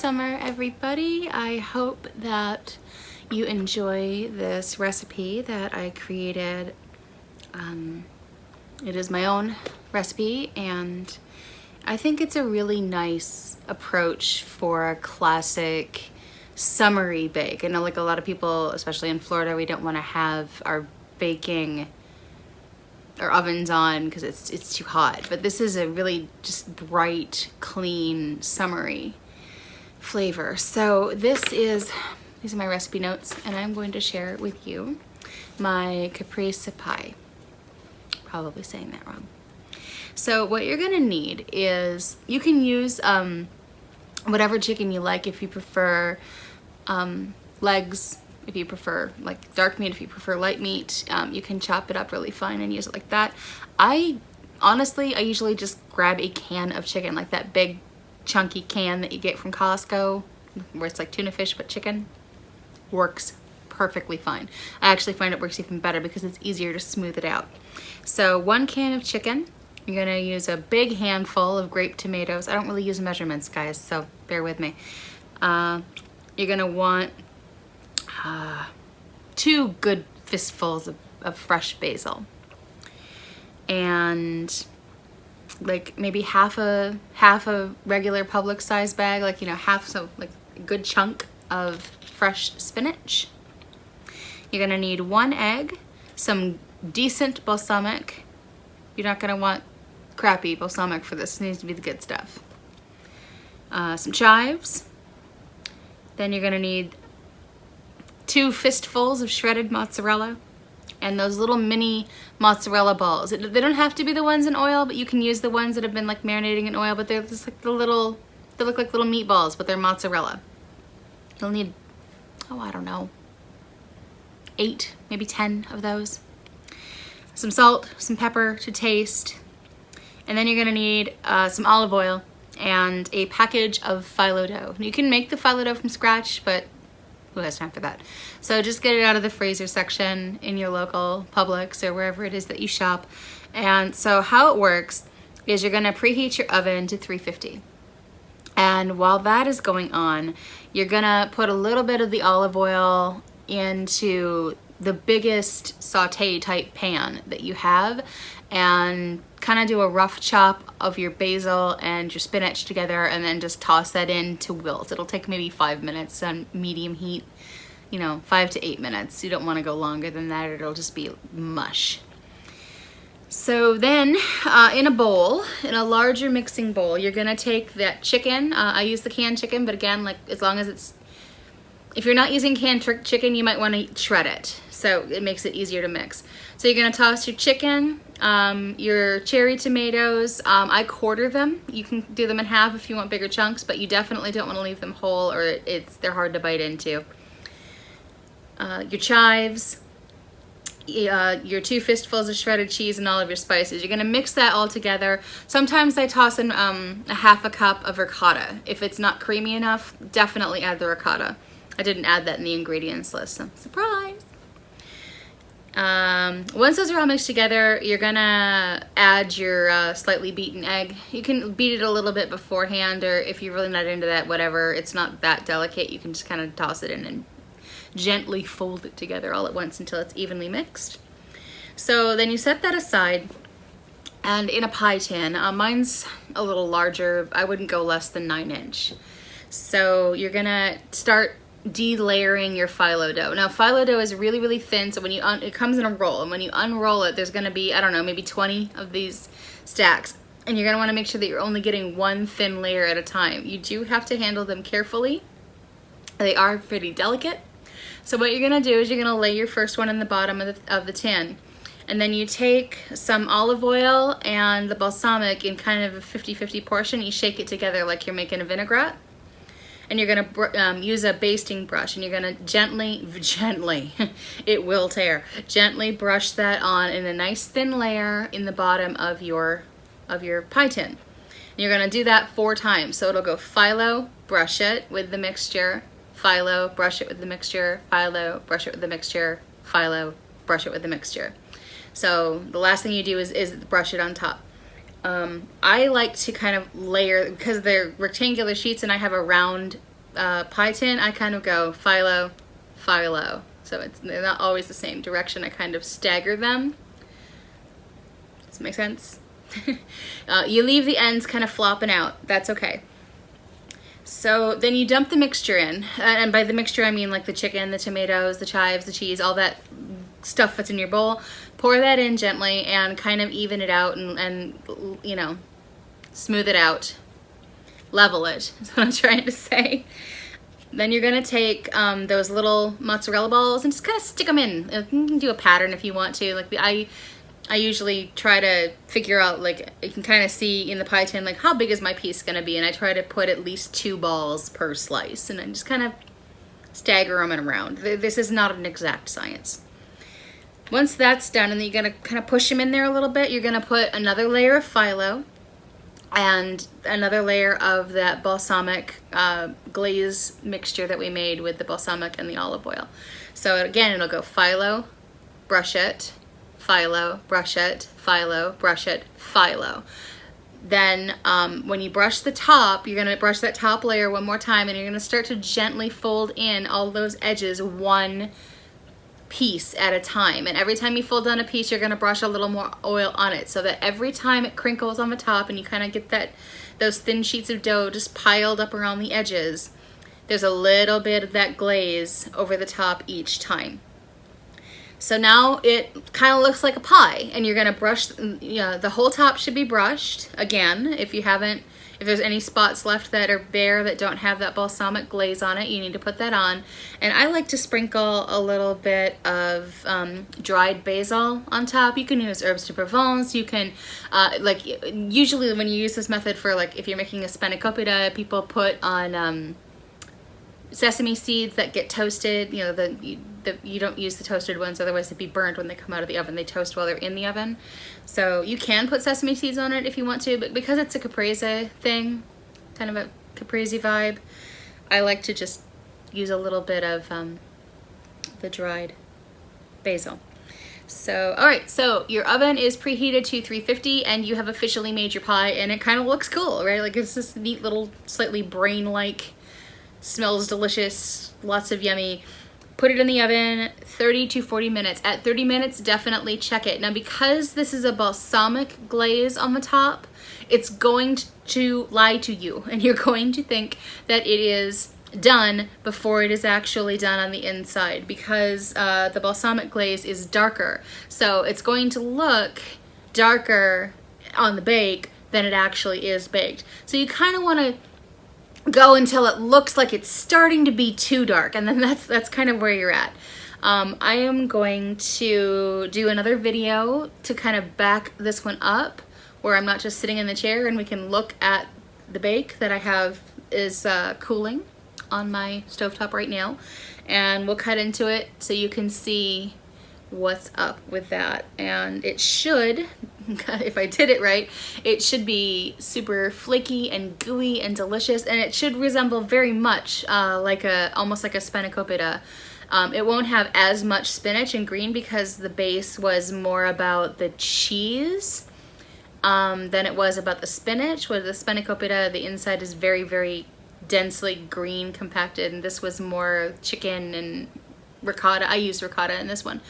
summer, everybody. I hope that you enjoy this recipe that I created. It is my own recipe, and I think it's a really nice approach for a classic summery bake. I know like a lot of people, especially in Florida, we don't want to have our baking or ovens on because it's too hot, but this is a really just bright, clean, summery flavor. So these are my recipe notes, and I'm going to share with you my Caprese Pie. Probably saying that wrong. So what you're gonna need is, you can use whatever chicken you like. If you prefer legs, if you prefer like dark meat, if you prefer light meat, you can chop it up really fine and use it like that. I usually just grab a can of chicken, like that big chunky can that you get from Costco where it's like tuna fish but chicken. Works perfectly fine. I actually find it works even better because it's easier to smooth it out. So 1 can of chicken. You're gonna use a big handful of grape tomatoes. I don't really use measurements, guys, so bear with me. You're gonna want 2 good fistfuls of fresh basil, and like maybe half a regular Publix size bag, like, you know, like a good chunk of fresh spinach. You're gonna need 1 egg, some decent balsamic. You're not gonna want crappy balsamic for this. It needs to be the good stuff. Some chives. Then you're gonna need 2 fistfuls of shredded mozzarella, and those little mini mozzarella balls. They don't have to be the ones in oil, but you can use the ones that have been like marinating in oil, but they're just like they look like little meatballs, but they're mozzarella. You'll need, oh, I don't know, 8, maybe 10 of those. Some salt, some pepper to taste, and then you're gonna need some olive oil and a package of Phylo dough. You can make the Phylo dough from scratch, but who has time for that? So just get it out of the freezer section in your local Publix or wherever it is that you shop. And so how it works is, you're gonna preheat your oven to 350. And while that is going on, you're gonna put a little bit of the olive oil into the biggest saute type pan that you have, and kind of do a rough chop of your basil and your spinach together, and then just toss that in to wilt. It'll take maybe 5 minutes on medium heat, you know, 5 to 8 minutes. You don't want to go longer than that, it'll just be mush. So then in a bowl, in a larger mixing bowl, you're gonna take that chicken. I use the canned chicken, but again, like, as long as it's, if you're not using canned chicken, you might want to shred it, so it makes it easier to mix. So you're gonna toss your chicken, your cherry tomatoes. I quarter them. You can do them in half if you want bigger chunks, but you definitely don't want to leave them whole, or they're hard to bite into. Your chives, your 2 fistfuls of shredded cheese, and all of your spices. You're gonna mix that all together. Sometimes I toss in a half a cup of ricotta. If it's not creamy enough, definitely add the ricotta. I didn't add that in the ingredients list, so surprise. Once those are all mixed together, you're gonna add your slightly beaten egg. You can beat it a little bit beforehand, or if you're really not into that, whatever. It's not that delicate. You can just kind of toss it in and gently fold it together all at once until it's evenly mixed. So then you set that aside, and in a pie tin, mine's a little larger. I wouldn't go less than 9-inch. So you're gonna start de-layering your Phylo dough. Now Phylo dough is really, really thin, so when you it comes in a roll, and when you unroll it, there's gonna be, I don't know, maybe 20 of these stacks, and you're gonna want to make sure that you're only getting 1 thin layer at a time. You do have to handle them carefully. They are pretty delicate. So what you're gonna do is, you're gonna lay your first one in the bottom of the tin, and then you take some olive oil and the balsamic in kind of a 50-50 portion. You shake it together like you're making a vinaigrette. And you're gonna use a basting brush, and you're gonna gently, it will tear, gently brush that on in a nice thin layer in the bottom of your pie tin. And you're gonna do that 4 times. So it'll go Phylo, brush it with the mixture, Phylo, brush it with the mixture, Phylo, brush it with the mixture, Phylo, brush it with the mixture. So the last thing you do is brush it on top. I like to kind of layer, because they're rectangular sheets and I have a round pie tin, I kind of go Phylo, Phylo. So they're not always the same direction. I kind of stagger them. Does that make sense? You leave the ends kind of flopping out. That's okay. So then you dump the mixture in. And by the mixture, I mean like the chicken, the tomatoes, the chives, the cheese, all that stuff that's in your bowl. Pour that in gently and kind of even it out and you know, smooth it out. Level it, is what I'm trying to say. Then you're gonna take those little mozzarella balls and just kind of stick them in. You can do a pattern if you want to. Like I usually try to figure out, like, you can kind of see in the pie tin, like, how big is my piece gonna be, and I try to put at least 2 balls per slice, and I just kind of stagger them around. This is not an exact science. Once that's done, and then you're gonna kind of push them in there a little bit, you're gonna put another layer of Phylo and another layer of that balsamic glaze mixture that we made with the balsamic and the olive oil. So again, it'll go Phylo, brush it, Phylo, brush it, Phylo, brush it, Phylo. Then when you brush the top, you're gonna brush that top layer one more time, and you're gonna start to gently fold in all those edges one piece at a time. And every time you fold down a piece, you're gonna brush a little more oil on it, so that every time it crinkles on the top and you kind of get those thin sheets of dough just piled up around the edges, there's a little bit of that glaze over the top each time. So now it kind of looks like a pie, and you're gonna brush, the whole top should be brushed. Again, if there's any spots left that are bare that don't have that balsamic glaze on it, you need to put that on. And I like to sprinkle a little bit of dried basil on top. You can use herbs de Provence. You can, usually when you use this method for, like, if you're making a spanakopita, people put on sesame seeds that get toasted. You know, you don't use the toasted ones, otherwise they'd be burnt when they come out of the oven. They toast while they're in the oven. So you can put sesame seeds on it if you want to, but because it's a caprese thing, kind of a caprese vibe, I like to just use a little bit of the dried basil. So, all right, so your oven is preheated to 350 and you have officially made your pie, and it kind of looks cool, right? Like, it's this neat little, slightly brain-like, smells delicious, lots of yummy. Put it in the oven 30 to 40 minutes. At 30 minutes, definitely check it. Now, because this is a balsamic glaze on the top, it's going to lie to you, and you're going to think that it is done before it is actually done on the inside, because the balsamic glaze is darker. So it's going to look darker on the bake than it actually is baked. So you kind of want to go until it looks like it's starting to be too dark, and then that's kind of where you're at. I am going to do another video to kind of back this one up, where I'm not just sitting in the chair, and we can look at the bake that I have is cooling on my stovetop right now, and we'll cut into it so you can see what's up with that. And it should, if I did it right, it should be super flaky and gooey and delicious, and it should resemble very much almost like a spanakopita. It won't have as much spinach and green because the base was more about the cheese than it was about the spinach. With the spanakopita, the inside is very, very densely green compacted, and this was more chicken and ricotta. I used ricotta in this one.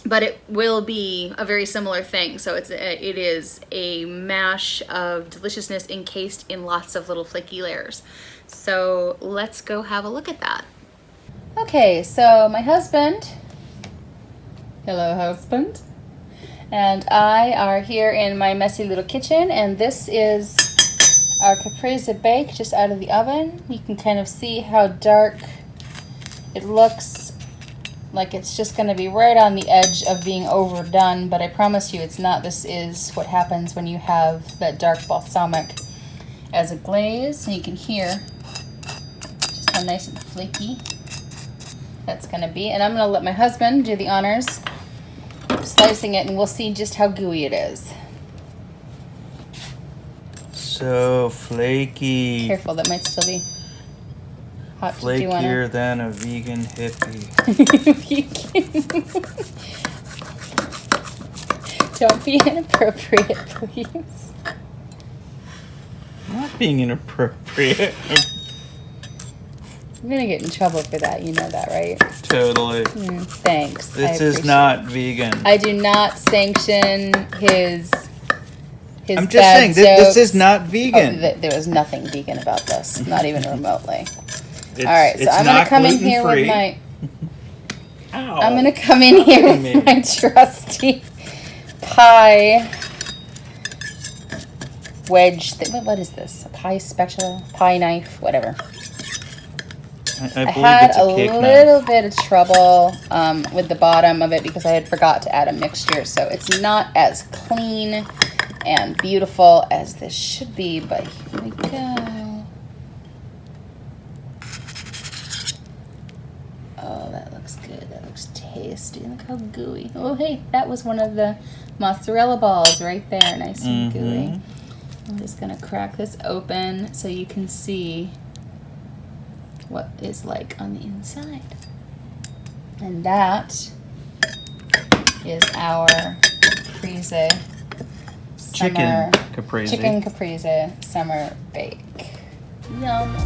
But it will be a very similar thing. So it is a mash of deliciousness encased in lots of little flaky layers. So let's go have a look at that. Okay, so my husband, hello husband, and I are here in my messy little kitchen, and this is our caprese bake just out of the oven. You can kind of see how dark it looks. Like it's just going to be right on the edge of being overdone, but I promise you it's not. This is what happens when you have that dark balsamic as a glaze. And you can hear just how nice and flaky that's going to be. And I'm going to let my husband do the honors of slicing it, and we'll see just how gooey it is. So flaky. Careful, that might still be hot. Flakier than a vegan hippie. Don't be inappropriate, please. I'm not being inappropriate. I'm gonna get in trouble for that. You know that, right? Totally. Thanks. This is not vegan. I do not sanction his I'm just bad saying, this is jokes. not vegan. There was nothing vegan about this, not even remotely. It's, All right, so I'm gonna come in here with my. Ow. I'm gonna come in here with my trusty pie wedge. What is this? A pie spatula, pie knife, whatever. I believe had it's a cake a knife. little bit of trouble with the bottom of it because I had forgot to add a mixture, so it's not as clean and beautiful as this should be, but here we go. Oh, that looks good. That looks tasty. Look how gooey. Oh, hey, that was one of the mozzarella balls right there, nice and gooey. I'm just gonna crack this open so you can see what is like on the inside. And that is our Caprese Chicken summer Caprese. chicken Caprese summer bake. Yum.